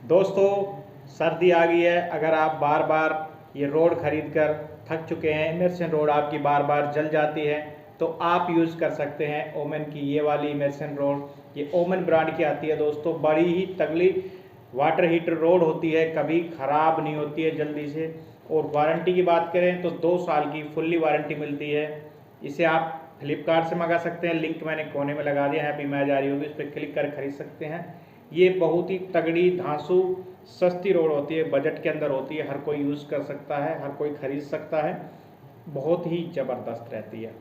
दोस्तों, सर्दी आ गई है। अगर आप बार बार ये रोड खरीद कर थक चुके हैं, इमर्शन रोड आपकी बार बार जल जाती है, तो आप यूज़ कर सकते हैं ओमेन की ये वाली इमर्शन रोड। ये ओमेन ब्रांड की आती है दोस्तों। बड़ी ही तगड़ी वाटर हीटर रोड होती है, कभी ख़राब नहीं होती है जल्दी से। और वारंटी की बात करें तो 2 साल की फुल्ली वारंटी मिलती है। इसे आप फ्लिपकार्ट से मंगा सकते हैं, लिंक मैंने कोने में लगा दिया है, हैप्पी मैच आ रही होगी, उस पर क्लिक कर खरीद सकते हैं। ये बहुत ही तगड़ी धांसू सस्ती रोड होती है, बजट के अंदर होती है, हर कोई यूज़ कर सकता है, हर कोई खरीद सकता है, बहुत ही ज़बरदस्त रहती है।